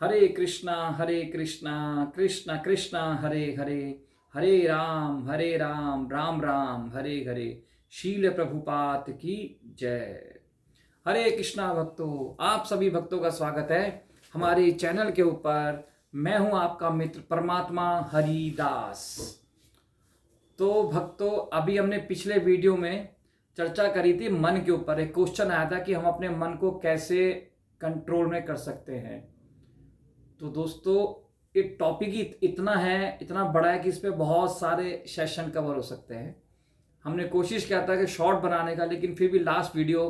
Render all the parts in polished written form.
हरे कृष्णा कृष्ण कृष्ण हरे हरे, हरे राम राम राम हरे हरे। शील प्रभुपाद की जय। हरे कृष्णा भक्तों, आप सभी भक्तों का स्वागत है हमारे चैनल के ऊपर। मैं हूं आपका मित्र परमात्मा हरिदास। तो भक्तों, अभी हमने पिछले वीडियो में चर्चा करी थी मन के ऊपर। एक क्वेश्चन आया था कि हम अपने मन को कैसे कंट्रोल में कर सकते हैं। तो दोस्तों, ये टॉपिक ही इतना है, इतना बड़ा है कि इस पे बहुत सारे सेशन कवर हो सकते हैं। हमने कोशिश किया था कि शॉर्ट बनाने का, लेकिन फिर भी लास्ट वीडियो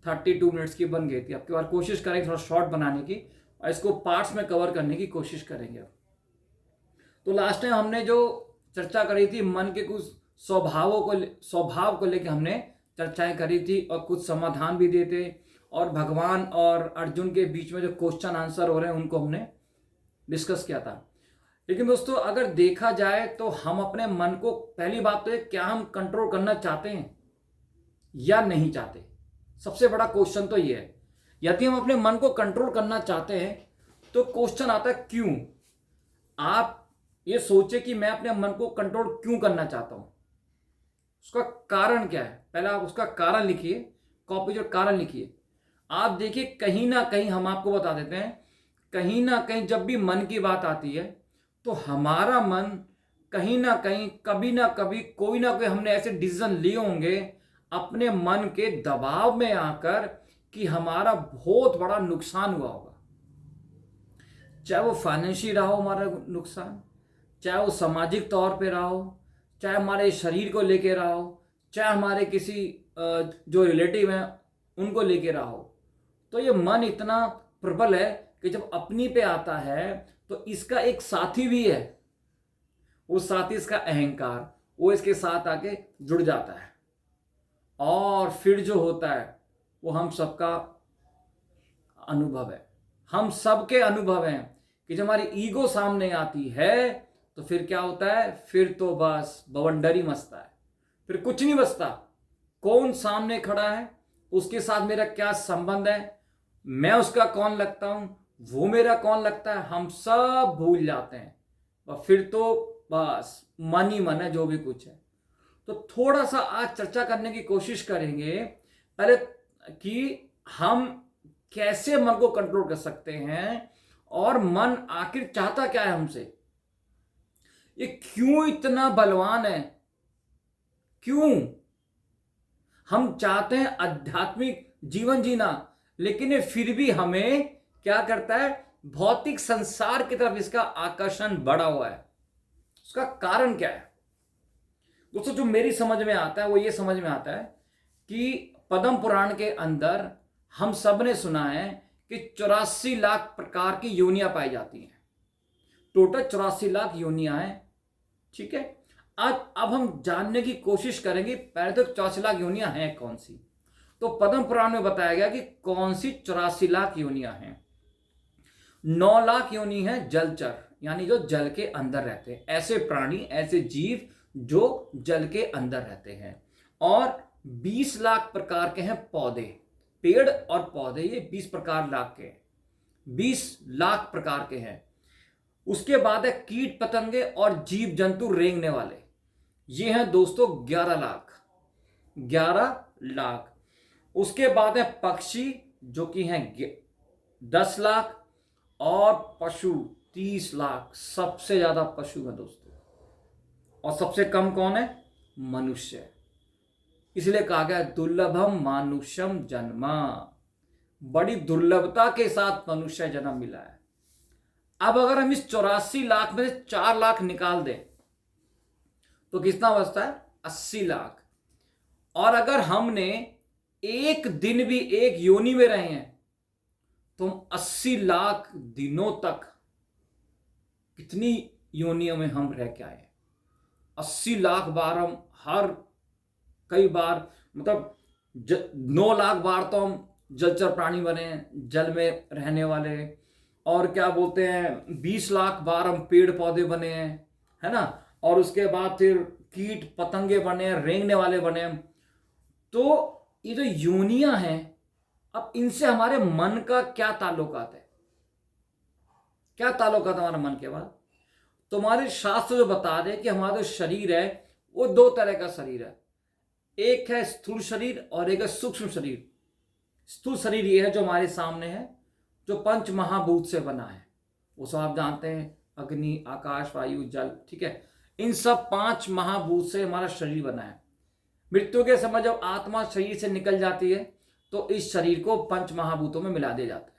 32 मिनट्स की बन गई थी। अब की बार कोशिश करेंगे थोड़ा शॉर्ट बनाने की और इसको पार्ट्स में कवर करने की कोशिश करेंगे। अब तो लास्ट टाइम हमने जो चर्चा करी थी मन के कुछ स्वभाव को लेकर हमने चर्चाएं करी थी और कुछ समाधान भी दिए थे। और भगवान और अर्जुन के बीच में जो क्वेश्चन आंसर हो रहे हैं उनको हमने डिस्कस किया था। लेकिन दोस्तों, अगर देखा जाए तो हम अपने मन को, पहली बात तो है, क्या हम कंट्रोल करना चाहते हैं या नहीं चाहते। सबसे बड़ा क्वेश्चन तो ये है। यदि हम अपने मन को कंट्रोल करना चाहते हैं तो क्वेश्चन आता है क्यों। आप ये सोचे कि मैं अपने मन को कंट्रोल क्यों करना चाहता हूं, उसका कारण क्या है। पहले आप उसका कारण लिखिए, कॉपी जो कारण लिखिए। आप देखिए, कहीं ना कहीं हम आपको बता देते हैं, कहीं ना कहीं जब भी मन की बात आती है तो हमारा मन कहीं ना कहीं, कभी ना कभी, कोई ना कोई हमने ऐसे डिसीजन लिए होंगे अपने मन के दबाव में आकर कि हमारा बहुत बड़ा नुकसान हुआ होगा। चाहे वो फाइनेंशियल रहा हो हमारा नुकसान, चाहे वो सामाजिक तौर पे रहा हो, चाहे हमारे शरीर को लेके रहा हो, चाहे हमारे किसी जो रिलेटिव हैं उनको लेके रहा हो। तो ये मन इतना प्रबल है कि जब अपनी पे आता है तो इसका एक साथी भी है, वो साथी इसका अहंकार, वो इसके साथ आके जुड़ जाता है। और फिर जो होता है वो हम सबका अनुभव है, हम सबके अनुभव हैं कि जब हमारी ईगो सामने आती है तो फिर क्या होता है, फिर तो बस बवंडर मचता है, फिर कुछ नहीं बचता। कौन सामने खड़ा है, उसके साथ मेरा क्या संबंध है, मैं उसका कौन लगता हूं, वो मेरा कौन लगता है, हम सब भूल जाते हैं। और फिर तो बस मन ही मन है जो भी कुछ है। तो थोड़ा सा आज चर्चा करने की कोशिश करेंगे पहले कि हम कैसे मन को कंट्रोल कर सकते हैं और मन आखिर चाहता क्या है हमसे, ये क्यों इतना बलवान है। क्यों हम चाहते हैं आध्यात्मिक जीवन जीना, लेकिन ये फिर भी हमें क्या करता है, भौतिक संसार की तरफ इसका आकर्षण बढ़ा हुआ है। उसका कारण क्या है दोस्तों? जो मेरी समझ में आता है वो ये समझ में आता है कि पद्म पुराण के अंदर हम सब ने सुना है कि 84 लाख प्रकार की योनियां पाई जाती हैं। टोटल 84 लाख योनियां हैं, ठीक है। आज अब हम जानने की कोशिश करेंगे पहले तो 84 लाख योनियां हैं कौन सी। तो पद्म पुराण में बताया गया कि कौन सी 84 लाख योनियां हैं। 9 लाख योनि है जलचर, यानी जो जल के अंदर रहते हैं, ऐसे प्राणी, ऐसे जीव जो जल के अंदर रहते हैं। और 20 लाख प्रकार के हैं पौधे, पेड़ और पौधे, ये 20 प्रकार के, 20 लाख प्रकार के हैं। उसके बाद है कीट पतंगे और जीव जंतु रेंगने वाले, ये हैं दोस्तों 11 लाख, 11 लाख। उसके बाद है पक्षी जो कि हैं 10 लाख, और पशु 30 लाख। सबसे ज्यादा पशु है दोस्तों, और सबसे कम कौन है, मनुष्य। इसलिए कहा गया दुर्लभम मानुषम जन्मा, बड़ी दुर्लभता के साथ मनुष्य जन्म मिला है। अब अगर हम इस 84 लाख में से 4 लाख निकाल दें तो कितना बचता है, 80 लाख। और अगर हमने एक दिन भी एक योनि में रहे हैं तो हम 80 लाख दिनों तक कितनी योनियों में हम रह के आए। 80 लाख बार हम हर, कई बार मतलब 9 लाख बार तो हम जलचर प्राणी बने, जल में रहने वाले। और क्या बोलते हैं, 20 लाख बार हम पेड़ पौधे बने हैं, है ना। और उसके बाद फिर कीट पतंगे बने, रेंगने वाले बने। तो ये जो योनियां हैं, अब इनसे हमारे मन का क्या ताल्लुकात है। क्या ताल्लुकात है हमारा मन के बाद? तुम्हारे शास्त्र जो बता रहे कि हमारा जो शरीर है वो दो तरह का शरीर है, एक है स्थूल शरीर और एक है सूक्ष्म शरीर। स्थूल शरीर ये है जो हमारे सामने है, जो पंच महाभूत से बना है, वो सब आप जानते हैं, अग्नि, आकाश, वायु, जल, ठीक है। इन सब 5 महाभूत से हमारा शरीर बना है। मृत्यु के समय जब आत्मा शरीर से निकल जाती है तो इस शरीर को 5 महाभूतों में मिला दिया जाता है।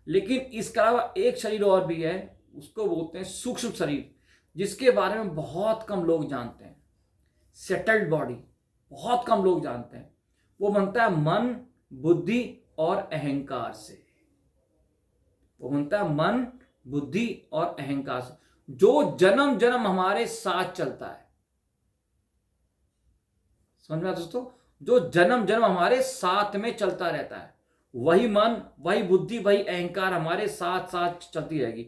लेकिन इसके अलावा एक शरीर और भी है, उसको बोलते हैं सूक्ष्म शरीर, जिसके बारे में बहुत कम लोग जानते हैं। सेटल्ड बॉडी बहुत कम लोग जानते हैं। वो बनता है मन, बुद्धि और अहंकार से। वो बनता है मन, बुद्धि और अहंकार से, जो जन्म जन्म हमारे साथ चलता है। समझ में आता दोस्तों? जो जन्म जन्म हमारे साथ में चलता रहता है, वही मन, वही बुद्धि, वही अहंकार हमारे साथ साथ चलती रहेगी।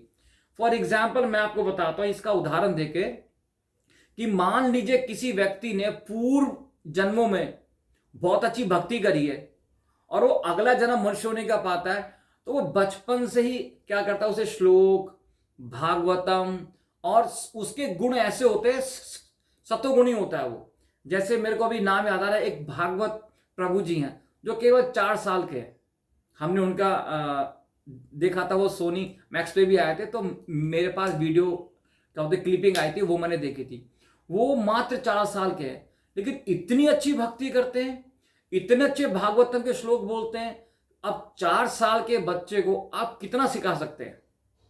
फॉर एग्जाम्पल मैं आपको बताता हूं इसका उदाहरण देके, कि मान लीजिए किसी व्यक्ति ने पूर्व जन्मों में बहुत अच्छी भक्ति करी है और वो अगला जन्म मनुष्य होने का पाता है, तो वो बचपन से ही क्या करता है, उसे श्लोक, भागवतम और उसके गुण ऐसे होते हैं, सतोगुणी होता है वो। जैसे मेरे को अभी नाम याद आ रहा है, एक भागवत प्रभु जी हैं जो केवल 4 साल के हैं। हमने उनका देखा था, वो सोनी मैक्स पे भी आए थे, तो मेरे पास वीडियो क्या होते क्लिपिंग आई थी, वो मैंने देखी थी। वो मात्र 4 साल के हैं, लेकिन इतनी अच्छी भक्ति करते हैं, इतने अच्छे भागवतम के श्लोक बोलते हैं। अब 4 साल के बच्चे को आप कितना सिखा सकते हैं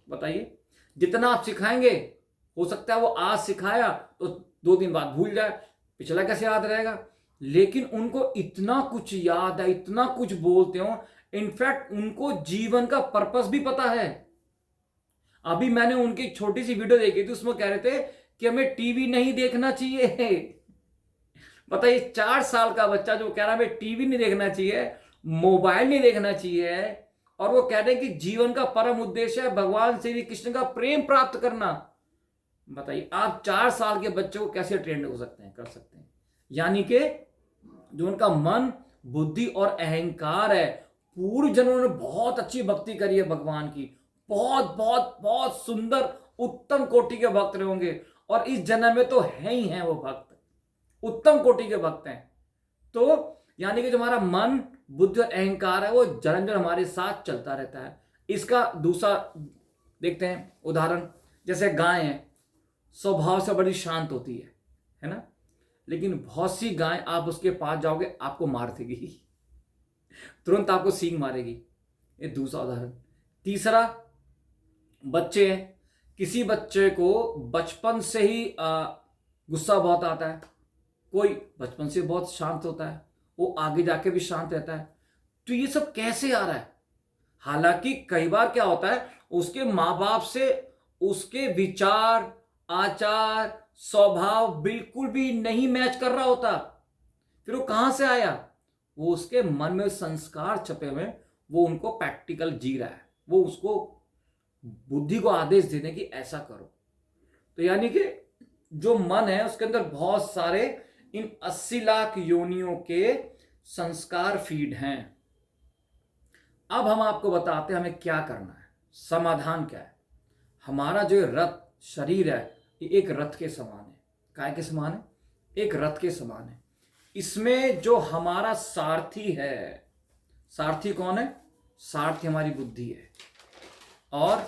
बताइए? जितना आप सिखाएंगे, हो सकता है वो आज सिखाया तो 2 दिन बाद भूल जाए, पिछला कैसे याद रहेगा। लेकिन उनको इतना कुछ याद है, इतना कुछ बोलते हो, इनफैक्ट उनको जीवन का पर्पस भी पता है। अभी मैंने उनकी छोटी सी वीडियो देखी थी, उसमें कह रहे थे कि हमें टीवी नहीं देखना चाहिए। बताइए, 4 साल का बच्चा जो कह रहा है हमें टीवी नहीं देखना चाहिए, मोबाइल नहीं देखना चाहिए, और वो कह रहे हैं कि जीवन का परम उद्देश्य है भगवान श्री कृष्ण का प्रेम प्राप्त करना। बताइए, आप 4 साल के बच्चे को कैसे ट्रेंड हो सकते हैं, कर सकते हैं? यानी कि जो उनका मन, बुद्धि और अहंकार है, पूर्व जन्मों ने बहुत अच्छी भक्ति करी है भगवान की, बहुत बहुत बहुत सुंदर उत्तम कोटि के भक्त रहे होंगे, और इस जन्म में तो है ही हैं वो भक्त, उत्तम कोटि के भक्त हैं। तो यानी कि जो हमारा मन, बुद्धि और अहंकार है वो जन्म जन्म हमारे साथ चलता रहता है। इसका दूसरा देखते हैं उदाहरण। जैसे गाय है, स्वभाव से बड़ी शांत होती है ना, लेकिन बहुत सी गाय आप उसके पास जाओगे आपको मार देगी, तुरंत आपको सींग मारेगी। ये दूसरा उदाहरण। तीसरा, बच्चे हैं, किसी बच्चे को बचपन से ही गुस्सा बहुत आता है, कोई बचपन से बहुत शांत होता है, वो आगे जाके भी शांत रहता है। तो ये सब कैसे आ रहा है? हालांकि कई बार क्या होता है, उसके माँ बाप से उसके विचार, आचार, स्वभाव बिल्कुल भी नहीं मैच कर रहा होता। फिर वो कहां से आया? वो उसके मन में संस्कार छपे हुए, वो उनको प्रैक्टिकल जी रहा है, वो उसको बुद्धि को आदेश देने की ऐसा करो। तो यानी कि जो मन है उसके अंदर बहुत सारे इन 80 लाख योनियों के संस्कार फीड हैं। अब हम आपको बताते हैं हमें क्या करना है, समाधान क्या है। हमारा जो रथ शरीर है ये एक रथ के समान है। काय के समान है? एक रथ के समान है। इसमें जो हमारा सारथी है, सारथी कौन है? सारथी हमारी बुद्धि है। और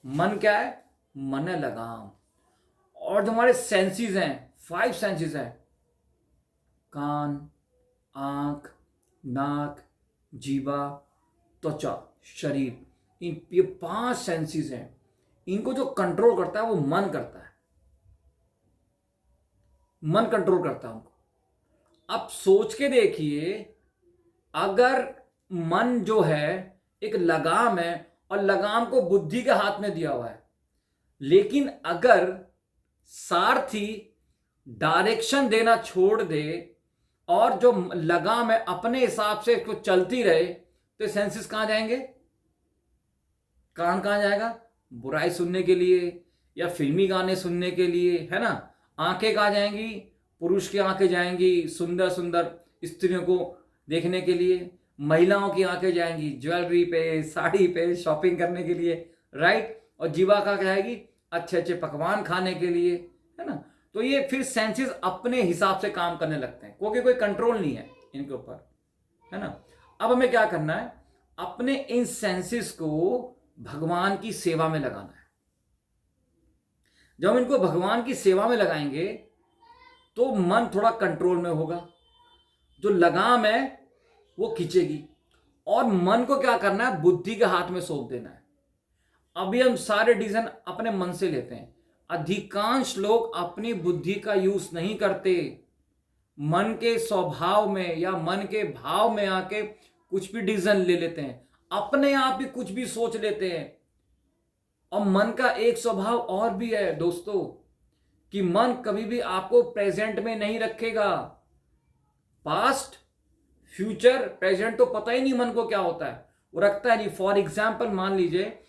मन क्या है? मन है लगाम। और जो हमारे सेंसेस हैं, 5 सेंसेस हैं, कान, आंख, नाक, जीवा, त्वचा, शरीर, ये 5 सेंसेस हैं। इनको जो कंट्रोल करता है वो मन करता है, मन कंट्रोल करता है उनको। अब सोच के देखिए, अगर मन जो है एक लगाम है और लगाम को बुद्धि के हाथ में दिया हुआ है, लेकिन अगर सारथी डायरेक्शन देना छोड़ दे और जो लगाम है अपने हिसाब से इसको चलती रहे, तो सेंसेस कहां जाएंगे? कान कहां जाएगा? बुराई सुनने के लिए या फिल्मी गाने सुनने के लिए, है ना। आंखें कहां जाएंगी? पुरुष की आंखें जाएंगी सुंदर सुंदर स्त्रियों को देखने के लिए। महिलाओं की आंखें जाएंगी ज्वेलरी पे, साड़ी पे, शॉपिंग करने के लिए। राइट, और जीवा का क्या आएगी, अच्छे अच्छे पकवान खाने के लिए, है ना। तो ये फिर सेंसेस अपने हिसाब से काम करने लगते हैं, क्योंकि कोई कंट्रोल नहीं है इनके ऊपर, है ना। अब हमें क्या करना है, अपने इन सेंसेस को भगवान की सेवा में लगाना है। जब हम इनको भगवान की सेवा में लगाएंगे तो मन थोड़ा कंट्रोल में होगा, जो लगाम है वो खींचेगी, और मन को क्या करना है, बुद्धि के हाथ में सौंप देना है। अभी हम सारे डिसीजन अपने मन से लेते हैं, अधिकांश लोग अपनी बुद्धि का यूज नहीं करते, मन के स्वभाव में या मन के भाव में आके कुछ भी डिसीजन ले लेते हैं, अपने आप ही कुछ भी सोच लेते हैं। और मन का एक स्वभाव और भी है दोस्तों, कि मन कभी भी आपको प्रेजेंट में नहीं रखेगा। पास्ट, फ्यूचर, प्रेजेंट तो पता ही नहीं मन को क्या होता है, वो रखता है नहीं। फॉर एग्जाम्पल मान लीजिए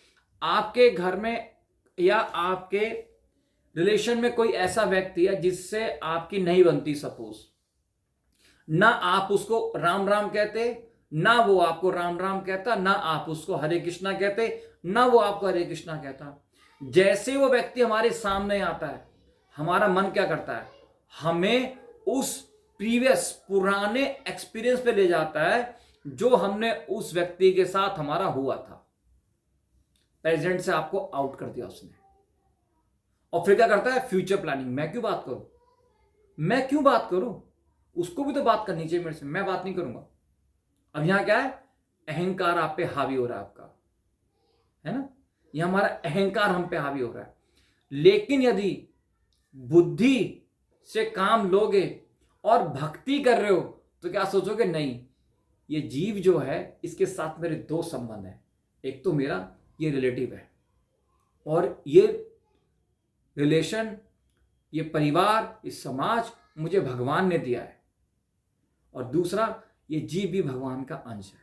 आपके घर में या आपके रिलेशन में कोई ऐसा व्यक्ति है जिससे आपकी नहीं बनती, सपोज, ना आप उसको राम राम कहते, ना वो आपको राम राम कहता, ना आप उसको हरे कृष्णा कहते, ना वो आपको हरे कृष्णा कहता। जैसे वो व्यक्ति हमारे सामने आता है, हमारा मन क्या करता है, हमें उस प्रीवियस पुराने एक्सपीरियंस पे ले जाता है जो हमने उस व्यक्ति के साथ हमारा हुआ था। प्रेजेंट से आपको आउट कर दिया उसने, और फिर क्या करता है, फ्यूचर प्लानिंग। मैं क्यों बात करूं, उसको भी तो बात करनी चाहिए मेरे से, मैं बात नहीं करूंगा। अब यहां क्या है, अहंकार आप पे हावी हो रहा है आपका, है ना, यह हमारा अहंकार हम पे हावी हो रहा है। लेकिन यदि बुद्धि से काम लोगे और भक्ति कर रहे हो तो क्या सोचोगे, नहीं, ये जीव जो है इसके साथ मेरे दो संबंध हैं, एक तो मेरा ये रिलेटिव है, और ये रिलेशन, ये परिवार, इस समाज मुझे भगवान ने दिया है, और दूसरा ये जीव भी भगवान का अंश है,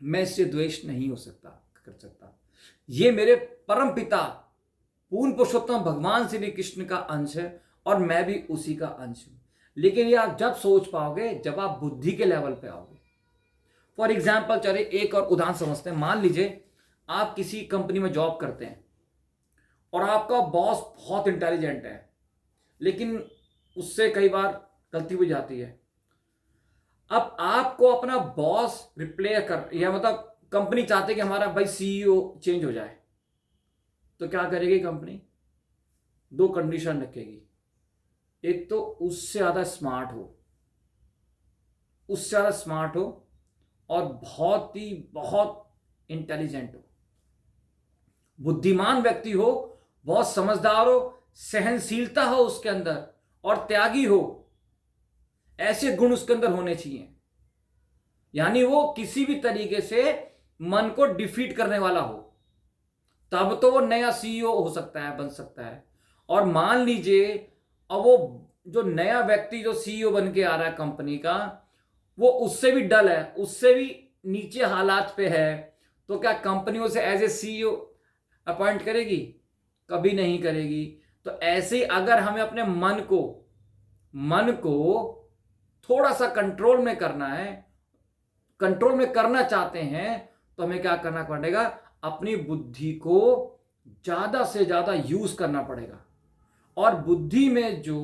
मैं इससे द्वेष नहीं हो सकता, कर सकता। ये मेरे परम पिता पूर्ण पुरुषोत्तम भगवान श्री कृष्ण का अंश है, और मैं भी उसी का अंश हूं। लेकिन ये आप जब सोच पाओगे जब आप बुद्धि के लेवल पे आओगे। फॉर एग्जाम्पल, चलिए एक और उदाहरण समझते हैं। मान लीजिए आप किसी कंपनी में जॉब करते हैं और आपका बॉस बहुत इंटेलिजेंट है, लेकिन उससे कई बार गलती हो जाती है। अब आपको अपना बॉस रिप्लेस कर, या मतलब कंपनी चाहते कि हमारा भाई सीईओ चेंज हो जाए, तो क्या करेगी कंपनी, दो कंडीशन रखेगी। एक तो उससे ज्यादा स्मार्ट हो और बहुत इंटेलिजेंट हो, बुद्धिमान व्यक्ति हो, बहुत समझदार हो, सहनशीलता हो उसके अंदर, और त्यागी हो। ऐसे गुण उसके अंदर होने चाहिए, यानी वो किसी भी तरीके से मन को डिफीट करने वाला हो, तब तो वो नया सीईओ हो सकता है, बन सकता है। और मान लीजिए अब वो जो नया व्यक्ति जो सीईओ बन के आ रहा है कंपनी का, वो उससे भी डल है, उससे भी नीचे हालात पे है, तो क्या कंपनी उसे एज ए सीईओ अपॉइंट करेगी? कभी नहीं करेगी। तो ऐसे ही अगर हमें अपने मन को थोड़ा सा कंट्रोल में करना है, कंट्रोल में करना चाहते हैं, तो हमें क्या करना पड़ेगा, अपनी बुद्धि को ज्यादा से ज्यादा यूज करना पड़ेगा। और बुद्धि में जो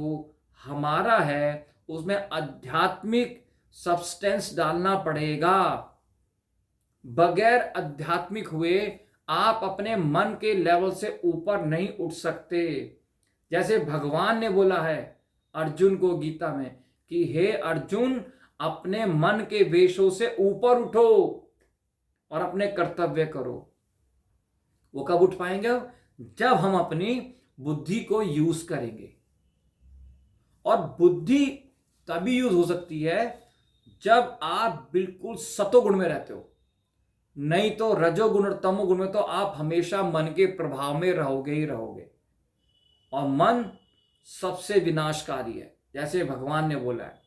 हमारा है उसमें आध्यात्मिक सब्सटेंस डालना पड़ेगा। बगैर आध्यात्मिक हुए आप अपने मन के लेवल से ऊपर नहीं उठ सकते। जैसे भगवान ने बोला है अर्जुन को गीता में कि हे अर्जुन, अपने मन के वेशों से ऊपर उठो और अपने कर्तव्य करो। वो कब उठ पाएंगे? जब हम अपनी बुद्धि को यूज करेंगे। और बुद्धि तभी यूज हो सकती है जब आप बिल्कुल सतोगुण में रहते हो, नहीं तो रजोगुण और तमोगुण में तो आप हमेशा मन के प्रभाव में रहोगे ही रहोगे। और मन सबसे विनाशकारी है। जैसे भगवान ने बोला है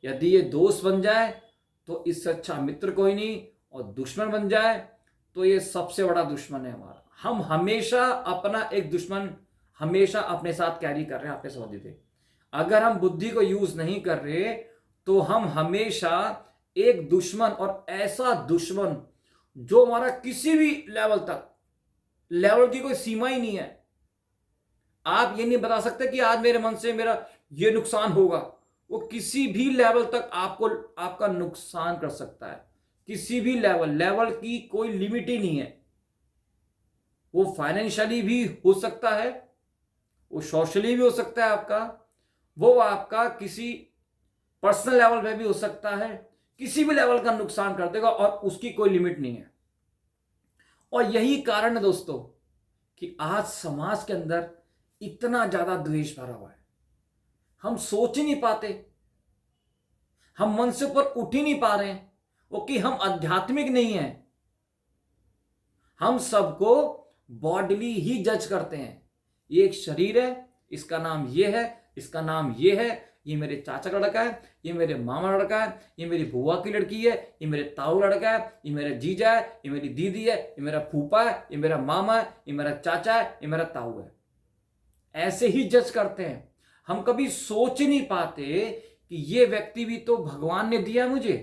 यदि ये दोस्त बन जाए तो इससे अच्छा मित्र कोई नहीं, और दुश्मन बन जाए तो ये सबसे बड़ा दुश्मन है हमारा। हम हमेशा अपना एक दुश्मन हमेशा अपने साथ कैरी कर रहे हैं। आपने समझ थे, अगर हम बुद्धि को यूज नहीं कर रहे तो हम हमेशा एक दुश्मन, और ऐसा दुश्मन जो हमारा किसी भी लेवल तक लेवल की कोई सीमा ही नहीं है। आप ये नहीं बता सकते कि आज मेरे मन से मेरा ये नुकसान होगा। वो किसी भी लेवल तक आपको आपका नुकसान कर सकता है। किसी भी लेवल की कोई लिमिट ही नहीं है। वो फाइनेंशियली भी हो सकता है, वो सोशली भी हो सकता है आपका, वो आपका किसी पर्सनल लेवल पे भी हो सकता है। किसी भी लेवल का नुकसान कर देगा और उसकी कोई लिमिट नहीं है। और यही कारण है दोस्तों कि आज समाज के अंदर इतना ज्यादा द्वेष भरा हुआ है। हम सोच ही नहीं पाते, हम मन से ऊपर उठ ही नहीं पा रहे हैं, वो कि हम आध्यात्मिक नहीं हैं। हम सबको बॉडीली ही जज करते हैं। ये एक शरीर है, इसका नाम ये है, इसका नाम ये है, ये मेरे चाचा का लड़का है, ये मेरे मामा का लड़का है, ये मेरी बुआ की लड़की है, ये मेरे ताऊ लड़का है, ये मेरा जीजा है, ये मेरी दीदी है, ये मेरा फूफा है, ये मेरा मामा है, ये मेरा चाचा है, ये मेरा ताऊ है। ऐसे ही जज करते हैं। हम कभी सोच ही नहीं पाते कि ये व्यक्ति भी तो भगवान ने दिया मुझे।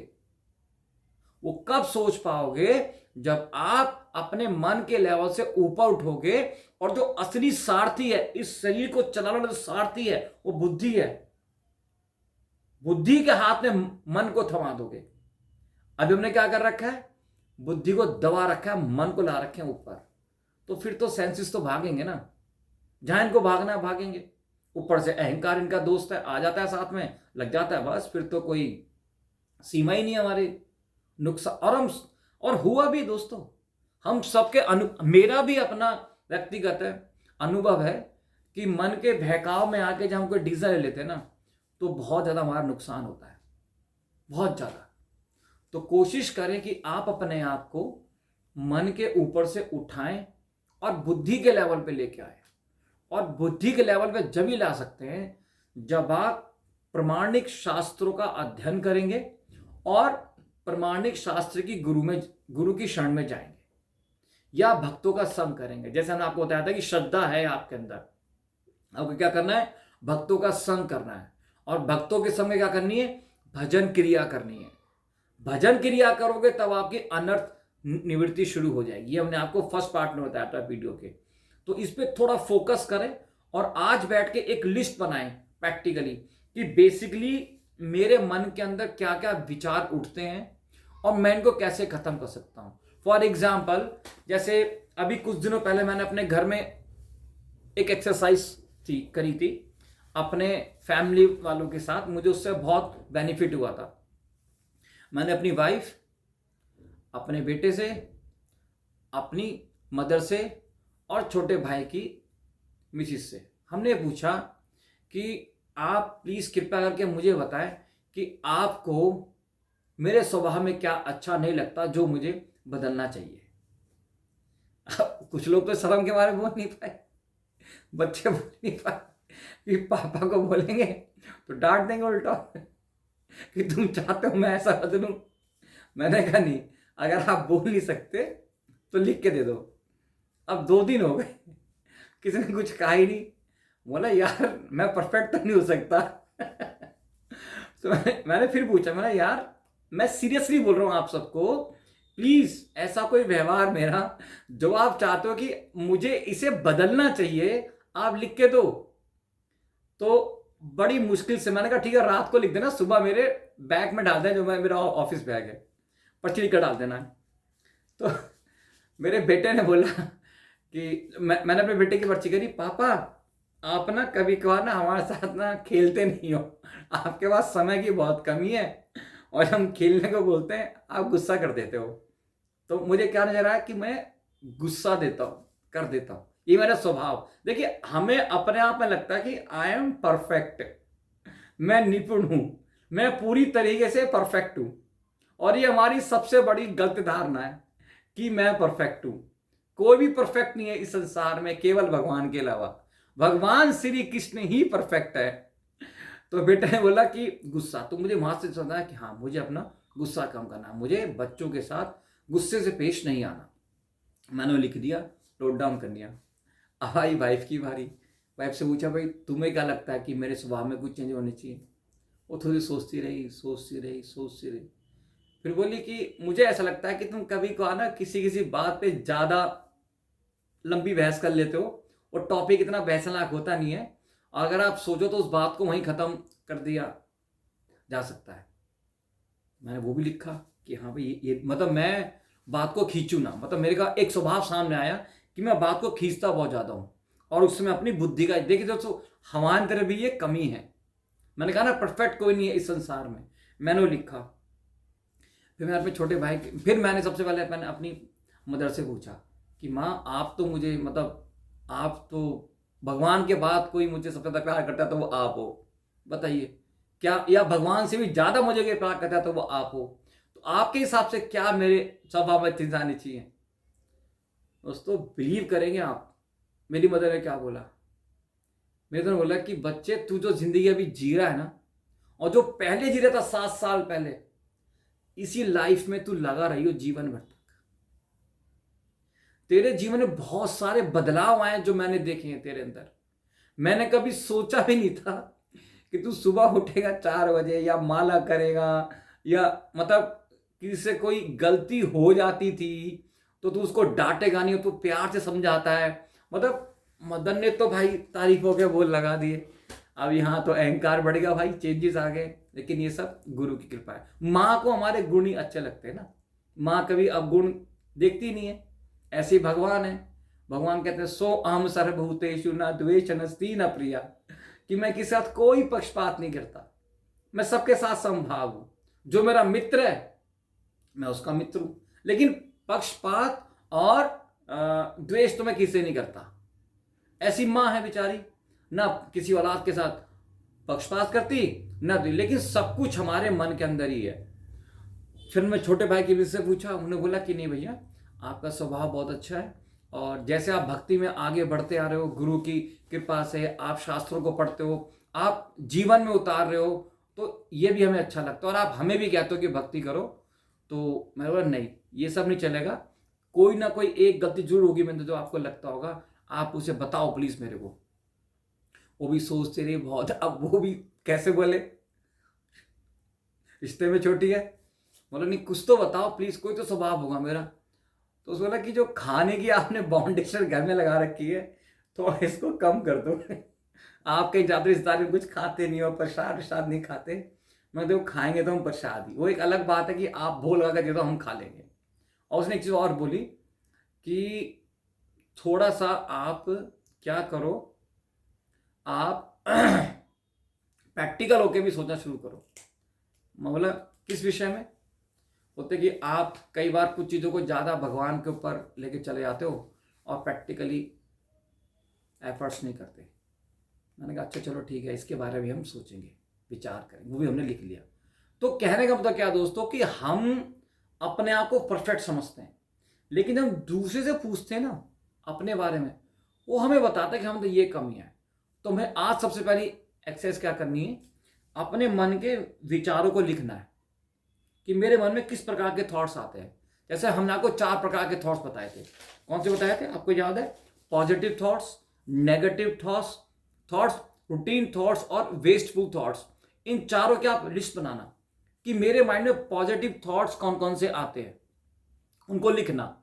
वो कब सोच पाओगे? जब आप अपने मन के लेवल से ऊपर उठोगे और जो असली सारथी है, इस शरीर को चलाने वाला जो सारथी है, वो बुद्धि है। बुद्धि के हाथ में मन को थमा दोगे। अभी हमने क्या कर रखा है? बुद्धि को दबा रखा है, मन को ला रखे हैं ऊपर। तो फिर तो सेंसेस तो भागेंगे ना, जहां इनको भागना है भागेंगे। ऊपर से अहंकार इनका दोस्त है, आ जाता है साथ में, लग जाता है, बस फिर तो कोई सीमा ही नहीं है हमारे नुकसान। और हुआ भी दोस्तों, हम सबके मेरा भी अपना व्यक्तिगत अनुभव है कि मन के बहकाव में आके जब हम कोई डिसीजन ले लेते हैं ना, तो बहुत ज्यादा हमारा नुकसान होता है, बहुत ज्यादा। तो कोशिश करें कि आप अपने आप को मन के ऊपर से उठाएं और बुद्धि के लेवल पे लेके आए। और बुद्धि के लेवल पे जब ही ला सकते हैं जब आप प्रमाणिक शास्त्रों का अध्ययन करेंगे और प्रमाणिक शास्त्र की गुरु की शरण में जाएंगे, या भक्तों का संग करेंगे। जैसे हमने आपको बताया था कि श्रद्धा है आपके अंदर, आपको क्या करना है? भक्तों का संग करना है। और भक्तों के संग में क्या करनी है? भजन क्रिया करनी है। भजन क्रिया करोगे तब आपकी अनर्थ निवृत्ति शुरू हो जाएगी। ये हमने आपको फर्स्ट पार्ट में बताया था वीडियो के। तो इस पे थोड़ा फोकस करें और आज बैठ के एक लिस्ट बनाएं प्रैक्टिकली कि बेसिकली मेरे मन के अंदर क्या क्या विचार उठते हैं और मैं इनको कैसे खत्म कर सकता हूं। फॉर एग्जाम्पल, जैसे अभी कुछ दिनों पहले मैंने अपने घर में एक एक्सरसाइज करी थी अपने फैमिली वालों के साथ। मुझे उससे बहुत बेनिफिट हुआ था। मैंने अपनी वाइफ, अपने बेटे से, अपनी मदर से और छोटे भाई की मिसिस से हमने पूछा कि आप प्लीज कृपया करके मुझे बताएं कि आपको मेरे स्वभाव में क्या अच्छा नहीं लगता जो मुझे बदलना चाहिए। कुछ लोग तो शर्म के मारे बोल नहीं पाए, बच्चे बोल नहीं पाए कि पापा को बोलेंगे तो डांट देंगे उल्टा कि तुम चाहते हो मैं ऐसा बदलूं। मैंने कहा नहीं, अगर आप बोल नहीं सकते तो लिख के दे दो। अब 2 दिन हो गए, किसी ने कुछ कहा ही नहीं। बोला यार मैं परफेक्ट तो नहीं हो सकता। तो मैंने फिर पूछा, मैंने यार मैं सीरियसली बोल रहा हूं आप सबको, प्लीज ऐसा कोई व्यवहार मेरा जो आप चाहते हो कि मुझे इसे बदलना चाहिए, आप लिख के दो। तो बड़ी मुश्किल से मैंने कहा ठीक है रात को लिख देना, सुबह मेरे बैग में डाल देना, जो मेरा ऑफिस बैग है, पर्ची लिख कर डाल देना। तो मेरे बेटे ने बोला कि मैंने अपने बेटे की पर्ची करी, पापा आप ना कभी कभार ना हमारे साथ ना खेलते नहीं हो, आपके पास समय की बहुत कमी है और हम खेलने को बोलते हैं आप गुस्सा कर देते हो। तो मुझे क्या नजर आया कि मैं गुस्सा देता हूं, कर देता हूं, ये मेरा स्वभाव। देखिए हमें अपने आप में लगता है कि आई एम परफेक्ट, मैं निपुण हूं, मैं पूरी तरीके से परफेक्ट हूं। और ये हमारी सबसे बड़ी गलत धारणा है कि मैं परफेक्ट हूं। कोई भी परफेक्ट नहीं है इस संसार में, केवल भगवान के अलावा। भगवान श्री कृष्ण ही परफेक्ट है। तो बेटा ने बोला कि गुस्सा, तो मुझे वहां से समझा कि हाँ मुझे अपना गुस्सा कम करना है, मुझे बच्चों के साथ गुस्से से पेश नहीं आना। मैंने लिख दिया, नोट डाउन कर लिया। अब आई वाइफ की बारी। वाइफ से पूछा भाई तुम्हें क्या लगता है कि मेरे स्वभाव में कुछ चेंज होने चाहिए? वो थोड़ी सोचती रही। फिर बोली कि मुझे ऐसा लगता है कि तुम कभी को आना किसी बात पे ज्यादा लंबी बहस कर लेते हो और टॉपिक इतना बहसनाक होता नहीं है, और अगर आप सोचो तो उस बात को वहीं ख़त्म कर दिया जा सकता है। मैंने वो भी लिखा कि हाँ भाई ये मतलब मैं बात को खींचूँ ना, मतलब मेरे का एक स्वभाव सामने आया कि मैं बात को खींचता बहुत ज़्यादा हूँ, और उससे मैं अपनी बुद्धि का, देखिए दोस्तों हमारे अंदर भी ये कमी है। मैंने कहा ना परफेक्ट कोई नहीं है इस संसार में, मैंने वो लिखा। फिर मैं अपने छोटे भाई फिर मैंने सबसे पहले मैंने अपनी मदर से पूछा कि माँ आप तो मुझे मतलब आप तो भगवान के बाद कोई मुझे सबसे ज़्यादा प्यार करता है तो वो आप हो, बताइए क्या, या भगवान से भी ज़्यादा मुझे कोई प्यार करता है तो वो आप हो, तो आपके हिसाब से क्या मेरे स्वभाव में चीज़ आनी चाहिए। दोस्तों बिलीव करेंगे आप, मेरी मदर ने क्या बोला, मेरे तो बोला कि बच्चे तू जो जिंदगी अभी जी रहा है ना, और जो पहले जी रहा था 7 साल पहले, इसी लाइफ में तू लगा रही हो जीवन भर तक। तेरे जीवन में बहुत सारे बदलाव आए जो मैंने देखे हैं तेरे अंदर। मैंने कभी सोचा भी नहीं था कि तू सुबह उठेगा 4 बजे, या माला करेगा, या मतलब किसी से कोई गलती हो जाती थी तो तू उसको डांटेगा नहीं, तो प्यार से समझाता है। मतलब मदन ने तो भाई तारीफों के बोल लगा दिए। अब यहाँ तो अहंकार बढ़ गया भाई, चेंजेस आ गए, लेकिन ये सब गुरु की कृपा है। माँ को हमारे गुण ही अच्छे लगते हैं ना, माँ कभी अवगुण देखती नहीं है। ऐसे ही भगवान है, भगवान कहते हैं सो अहम सर्वभूतेषु न द्वेष नस्ति न प्रिया, कि मैं किसी साथ कोई पक्षपात नहीं करता, मैं सबके साथ समभाव हूं। जो मेरा मित्र है मैं उसका मित्र हूं, लेकिन पक्षपात और द्वेष तो मैं किसी से नहीं करता। ऐसी माँ है बेचारी, ना किसी औलाद के साथ पक्षपात करती ना, लेकिन सब कुछ हमारे मन के अंदर ही है। फिर मैं छोटे भाई की वजह से पूछा, उन्होंने बोला कि नहीं भैया आपका स्वभाव बहुत अच्छा है, और जैसे आप भक्ति में आगे बढ़ते आ रहे हो, गुरु की कृपा से आप शास्त्रों को पढ़ते हो, आप जीवन में उतार रहे हो, तो ये भी हमें अच्छा लगता है, और आप हमें भी कहते हो कि भक्ति करो। तो मैंने बोला नहीं ये सब नहीं चलेगा, कोई ना कोई एक गलती जरूर होगी मैंने जो आपको लगता होगा, आप उसे बताओ प्लीज मेरे को। वो भी सोचते रहे बहुत, अब वो भी कैसे बोले, रिश्ते में छोटी है, बोला नहीं कुछ तो बताओ प्लीज, कोई तो स्वभाव होगा मेरा। तो उसने बोला कि जो खाने की आपने बाउंडेशन घर में लगा रखी है तो इसको कम कर दो। आप कहीं जाते रिश्तेदार में कुछ खाते नहीं हो, प्रसाद प्रसाद नहीं खाते, मैं तो खाएंगे तो हम प्रसाद ही, वो एक अलग बात है कि आप भोल लगा के दे दो हम खा लेंगे। और उसने एक चीज और बोली कि थोड़ा सा आप क्या करो, आप प्रैक्टिकल होके भी सोचना शुरू करो। मैं बोला किस विषय में, होते कि आप कई बार कुछ चीज़ों को ज़्यादा भगवान के ऊपर लेके चले जाते हो और प्रैक्टिकली एफर्ट्स नहीं करते। मैंने कहा अच्छा चलो ठीक है, इसके बारे में हम सोचेंगे, विचार करेंगे, वो भी हमने लिख लिया। तो कहने का मतलब क्या दोस्तों कि हम अपने आप को परफेक्ट समझते हैं, लेकिन जब दूसरे से पूछते हैं ना अपने बारे में, वो हमें बताता है कि हम तो ये कमियां है। तो हमें आज सबसे पहली एक्सरसाइज क्या करनी है, अपने मन के विचारों को लिखना है कि मेरे मन में किस प्रकार के थॉट्स आते हैं। जैसे हमने आपको 4 प्रकार के थॉट्स बताए थे, कौन से बताए थे आपको याद है? Positive thoughts, negative thoughts, routine thoughts और वेस्टफुल थॉट्स। इन चारों की आप लिस्ट बनाना कि मेरे माइंड में पॉजिटिव थॉट्स कौन कौन से आते हैं, उनको लिखना।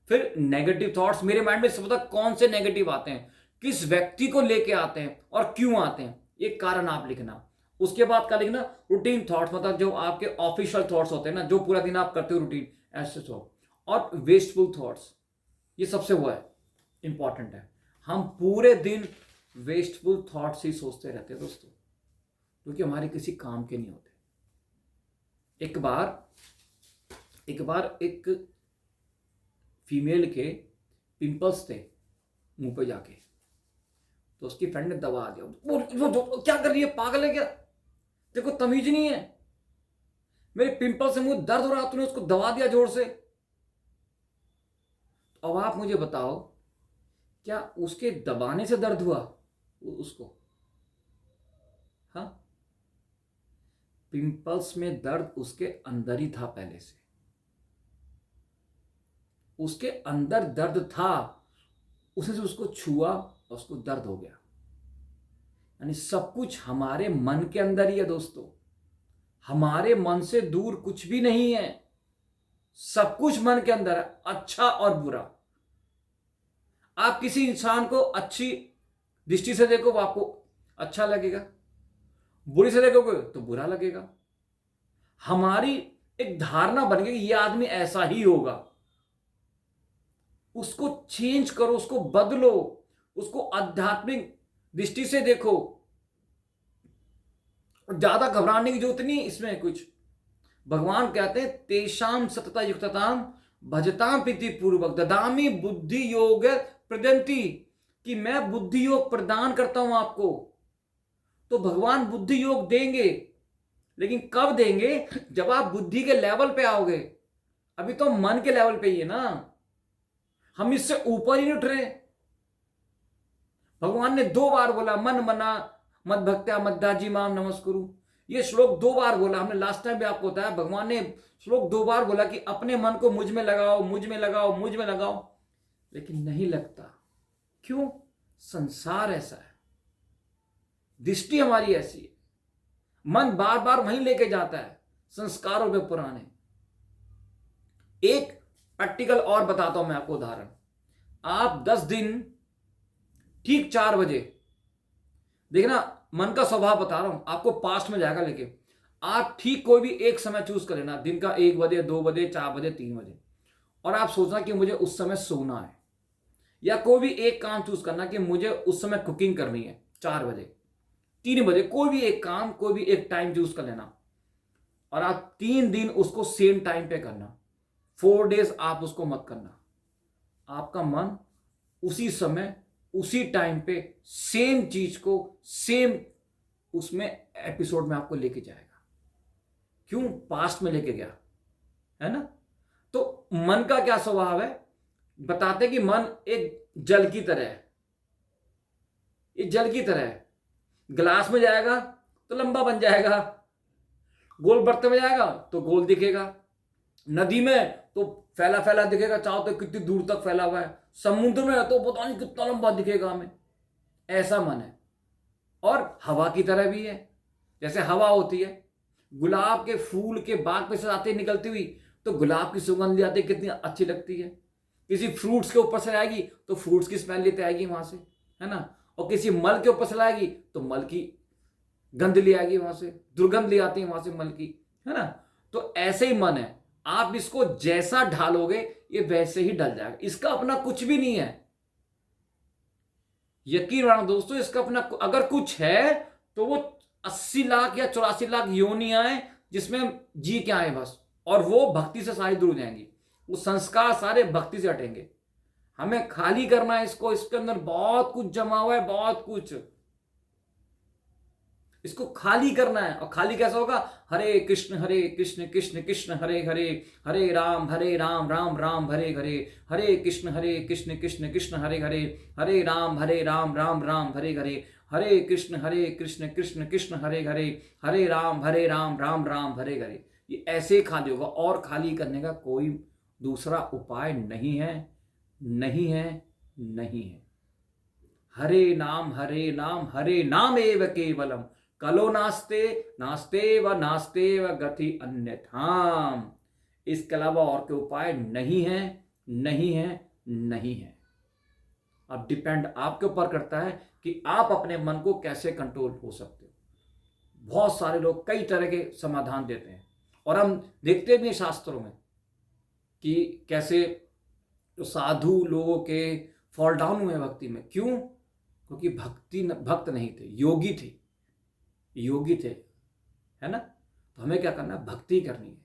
फिर नेगेटिव थॉट्स, मेरे माइंड में सबसे कौन से नेगेटिव आते हैं, किस व्यक्ति को लेके आते हैं और क्यों आते हैं, ये कारण आप लिखना। उसके बाद क्या लिखना, रूटीन थॉट्स, मतलब जो आपके ऑफिशियल थॉट्स होते हैं ना, जो पूरा दिन आप करते हो रूटीन, ऐसे थॉट। और वेस्टफुल थॉट्स, ये सबसे वो है इंपॉर्टेंट है। हम पूरे दिन वेस्टफुल थॉट्स ही सोचते रहते हैं दोस्तों, क्योंकि हमारे किसी काम के नहीं होते। एक बार एक फीमेल के पिंपल्स थे मुंह पे जाके, तो उसकी फ्रेंड ने दबा दिया। वो क्या कर रही है, पागल है क्या, देखो तमीज नहीं है, मेरे पिंपल से मुंह दर्द हो रहा, तूने उसको दबा दिया जोर से। अब आप मुझे बताओ क्या उसके दबाने से दर्द हुआ उसको? हाँ, पिंपल्स में दर्द उसके अंदर ही था पहले से, उसके अंदर दर्द था, उसने से उसको छुआ और उसको दर्द हो गया। यानी सब कुछ हमारे मन के अंदर ही है दोस्तों, हमारे मन से दूर कुछ भी नहीं है, सब कुछ मन के अंदर है, अच्छा और बुरा। आप किसी इंसान को अच्छी दृष्टि से देखो वो आपको अच्छा लगेगा, बुरी से देखोगे तो बुरा लगेगा। हमारी एक धारणा बन गई कि ये आदमी ऐसा ही होगा। उसको चेंज करो, उसको बदलो, उसको आध्यात्मिक दृष्टि से देखो। ज्यादा घबराने की जरूरत नहीं इसमें कुछ। भगवान कहते हैं तेषाम सतता युक्तताम भजताम प्रीति पूर्वक ददामी बुद्धि योग प्रदंती, कि मैं बुद्धि योग प्रदान करता हूं आपको। तो भगवान बुद्धि योग देंगे, लेकिन कब देंगे? जब आप बुद्धि के लेवल पे आओगे। अभी तो मन के लेवल पे ही है ना, हम इससे ऊपर ही नहीं उठ रहे। भगवान ने 2 बार बोला मन मना मद भक्त्या मद्दाजी माम नमस्कुरु। ये श्लोक 2 बार बोला हमने, लास्ट टाइम भी आपको बताया। भगवान ने श्लोक 2 बार बोला कि अपने मन को मुझ में लगाओ, मुझ में लगाओ, मुझ में लगाओ, लेकिन नहीं लगता। क्यों? संसार ऐसा है, दृष्टि हमारी ऐसी है, मन बार बार वहीं लेके जाता है, संस्कारों पे पुराने। एक प्रैक्टिकल और बताता हूं मैं आपको उदाहरण। आप 10 दिन ठीक 4 बजे देखना, मन का स्वभाव बता रहा हूं आपको, पास्ट में जाएगा लेके। आप ठीक कोई भी एक समय चूज कर लेना, दिन का 1 बजे, 2 बजे, 4 बजे, 3 बजे, और आप सोचना कि मुझे उस समय सोना है। या कोई भी एक काम चूज करना कि मुझे उस समय कुकिंग करनी है 4 बजे, 3 बजे, कोई भी एक काम, कोई भी एक टाइम चूज कर लेना, और आप 3 दिन उसको सेम टाइम पे करना। 4 डेज आप उसको मत करना। आपका मन उसी समय उसी टाइम पे सेम चीज को सेम उसमें एपिसोड में आपको लेके जाएगा। क्यों? पास्ट में लेके गया है ना। तो मन का क्या स्वभाव है? बताते कि मन एक जल की तरह है। ये जल की तरह है, गिलास में जाएगा तो लंबा बन जाएगा, गोल बर्तन में जाएगा तो गोल दिखेगा, नदी में तो फैला फैला दिखेगा, चाहो तो कितनी दूर तक फैला हुआ है, समुद्र में तो पता नहीं कितना लंबा दिखेगा हमें। ऐसा मन है। और हवा की तरह भी है। जैसे हवा होती है, गुलाब के फूल के बाग पे से आते निकलती हुई, तो गुलाब की सुगंध आती कितनी अच्छी लगती है। किसी फ्रूट्स के ऊपर से आएगी तो फ्रूट्स की स्मेल लेते आएगी वहां से, है ना। और किसी मल के ऊपर से लाएगी तो मल की गंध ले आएगी वहां से, दुर्गंध ले आती है वहां से मल की, है ना। तो ऐसे ही मन है, आप इसको जैसा ढालोगे ये वैसे ही ढल जाएगा। इसका अपना कुछ भी नहीं है, यकीन मानो दोस्तों। इसका अपना अगर कुछ है तो वो 80 लाख या 84 लाख योनियां हैं जिसमें जी के आए बस, और वो भक्ति से सारी दूर हो जाएंगी। वो संस्कार सारे भक्ति से हटेंगे। हमें खाली करना है इसको, इसके अंदर बहुत कुछ जमा हुआ है, बहुत कुछ, इसको खाली करना है। और खाली कैसा होगा? हरे कृष्ण कृष्ण कृष्ण हरे हरे, हरे राम राम राम हरे हरे, हरे कृष्ण कृष्ण कृष्ण हरे हरे, हरे राम राम राम हरे हरे, हरे कृष्ण कृष्ण कृष्ण हरे हरे, हरे राम राम राम हरे हरे। ये ऐसे ही खाली होगा, और खाली करने का कोई दूसरा उपाय नहीं है, नहीं है, नहीं है। हरे नाम एव केवलम, कलो नास्ते नास्ते व गति अन्यथाम। इसके अलावा और कोई उपाय नहीं है, नहीं है, नहीं है। अब डिपेंड आपके ऊपर करता है कि आप अपने मन को कैसे कंट्रोल हो सकते हो। बहुत सारे लोग कई तरह के समाधान देते हैं, और हम देखते भी हैं शास्त्रों में कि कैसे तो साधु लोगों के फॉल डाउन हुए भक्ति में। क्यों? क्योंकि भक्त नहीं थे, योगी थे, योगी थे, है ना। तो हमें क्या करना है? भक्ति करनी है।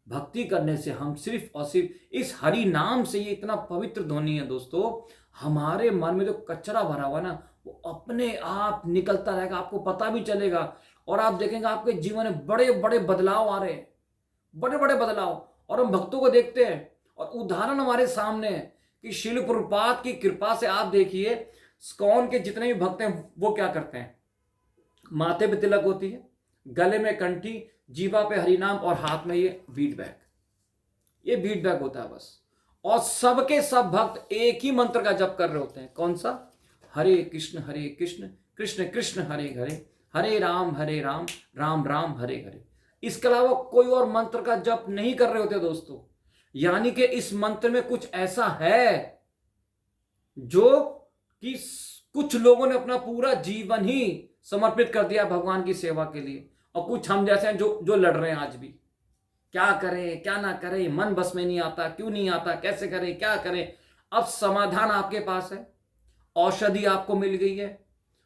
भक्ति करने से हम सिर्फ और सिर्फ इस हरि नाम से, ये इतना पवित्र ध्वनि है दोस्तों, हमारे मन में जो कचरा भरा हुआ ना वो अपने आप निकलता रहेगा, आपको पता भी चलेगा। और आप देखेंगे आपके जीवन में बड़े बड़े बदलाव आ रहे हैं, बड़े बड़े बदलाव। और हम भक्तों को देखते हैं, और उदाहरण हमारे सामने है कि श्रील प्रभुपाद की कृपा से आप देखिए इस्कॉन के जितने भी भक्त हैं वो क्या करते हैं? माथे पे तिलक होती है, गले में कंठी, जीवा पे हरिनाम, और हाथ में ये बीट बैग, ये बीट बैग होता है बस। और सबके सब भक्त एक ही मंत्र का जप कर रहे होते हैं। कौन सा? हरे कृष्ण कृष्ण कृष्ण हरे हरे, हरे राम राम राम हरे हरे। इसके अलावा कोई और मंत्र का जप नहीं कर रहे होते दोस्तों। यानी कि इस मंत्र में कुछ ऐसा है जो कि कुछ लोगों ने अपना पूरा जीवन ही समर्पित कर दिया भगवान की सेवा के लिए, और कुछ हम जैसे हैं जो लड़ रहे हैं आज भी। क्या करें क्या ना करें, मन बस में नहीं आता, क्यों नहीं आता, कैसे करें क्या करें। अब समाधान आपके पास है, औषधि आपको मिल गई है,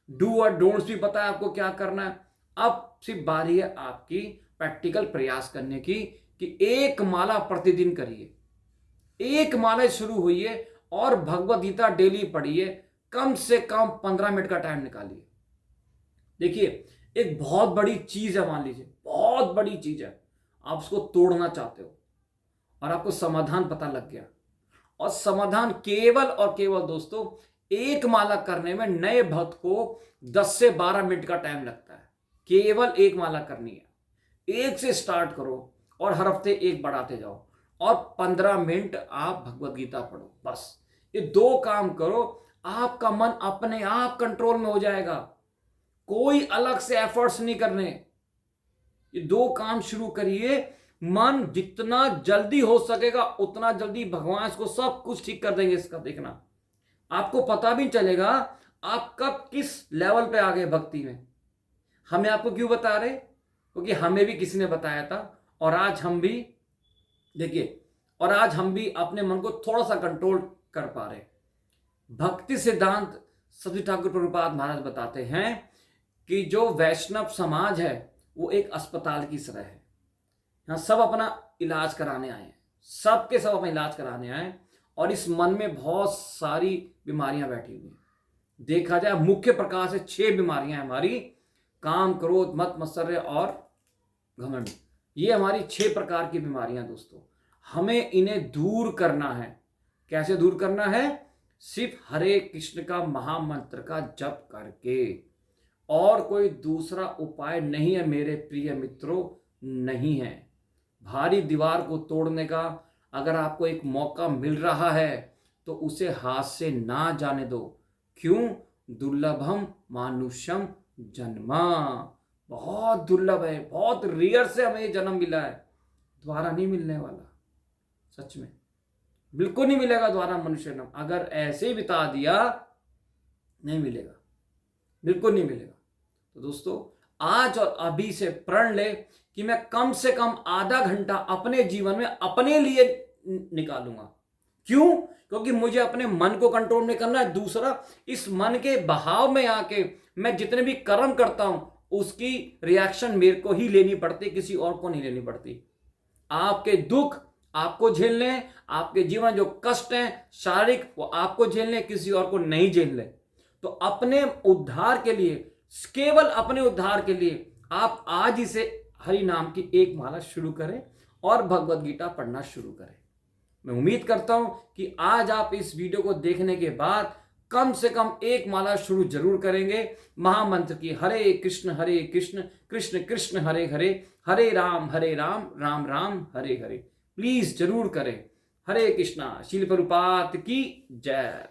डू और डोंट्स भी पता है आपको क्या करना है। अब सिर्फ बारी है आपकी प्रैक्टिकल प्रयास करने की कि एक माला प्रतिदिन करिए, एक माला शुरू हुई है और भगवद गीता डेली पढ़िए, कम से कम 15 मिनट का टाइम निकालिए। देखिए एक बहुत बड़ी चीज है, मान लीजिए बहुत बड़ी चीज है, आप उसको तोड़ना चाहते हो और आपको समाधान पता लग गया, और समाधान केवल और केवल दोस्तों एक माला करने में नए भक्त को 10 से 12 मिनट का टाइम लगता है। केवल एक माला करनी है, एक से स्टार्ट करो और हर हफ्ते एक बढ़ाते जाओ, और 15 मिनट आप भगवद गीता पढ़ो। बस ये 2 काम करो, आपका मन अपने आप कंट्रोल में हो जाएगा, कोई अलग से एफर्ट्स नहीं करने। ये 2 काम शुरू करिए, मन जितना जल्दी हो सकेगा उतना जल्दी भगवान इसको सब कुछ ठीक कर देंगे। इसका देखना आपको पता भी चलेगा आप कब किस लेवल पे आ गए भक्ति में। हमें आपको क्यों बता रहे, क्योंकि हमें भी किसी ने बताया था, और आज हम भी देखिए, और आज हम भी अपने मन को थोड़ा सा कंट्रोल कर पा रहे। भक्ति सिद्धांत सती ठाकुर प्रभुपाद महाराज बताते हैं कि जो वैष्णव समाज है वो एक अस्पताल की तरह है। यहाँ सब अपना इलाज कराने आए हैं, सबके सब अपना इलाज कराने आए, और इस मन में बहुत सारी बीमारियां बैठी हुई हैं। देखा जाए मुख्य प्रकार से 6 बीमारियां हमारी, काम क्रोध मत मत्सर्य और घमंड। ये हमारी 6 प्रकार की बीमारियां दोस्तों, हमें इन्हें दूर करना है। कैसे दूर करना है? सिर्फ हरे कृष्ण का महामंत्र का जप करके, और कोई दूसरा उपाय नहीं है मेरे प्रिय मित्रों, नहीं है। भारी दीवार को तोड़ने का अगर आपको एक मौका मिल रहा है तो उसे हाथ से ना जाने दो। क्यों? दुर्लभम मानुषम जन्मा, बहुत दुर्लभ है, बहुत रेयर से हमें जन्म मिला है, दोबारा नहीं मिलने वाला। सच में बिल्कुल नहीं मिलेगा दोबारा मनुष्य जन्म, अगर ऐसे ही बिता दिया नहीं मिलेगा, बिल्कुल नहीं मिलेगा। तो दोस्तों आज और अभी से प्रण ले कि मैं कम से कम आधा घंटा अपने जीवन में अपने लिए निकालूंगा। क्यों? क्योंकि मुझे अपने मन को कंट्रोल में करना है। दूसरा, इस मन के बहाव में आके मैं जितने भी कर्म करता हूं उसकी रिएक्शन मेरे को ही लेनी पड़ती, किसी और को नहीं लेनी पड़ती। आपके दुख आपको झेलने, आपके जीवन जो कष्ट हैं शारीरिक वो आपको झेलने, किसी और को नहीं झेलने। तो अपने उद्धार के लिए, केवल अपने उद्धार के लिए आप आज ही से हरि नाम की एक माला शुरू करें और भगवद गीता पढ़ना शुरू करें। मैं उम्मीद करता हूं कि आज आप इस वीडियो को देखने के बाद कम से कम एक माला शुरू जरूर करेंगे महामंत्र की, हरे कृष्ण कृष्ण कृष्ण हरे हरे, हरे राम राम राम हरे हरे। प्लीज जरूर करें। हरे कृष्णा। शील प्रभुपाद की जय।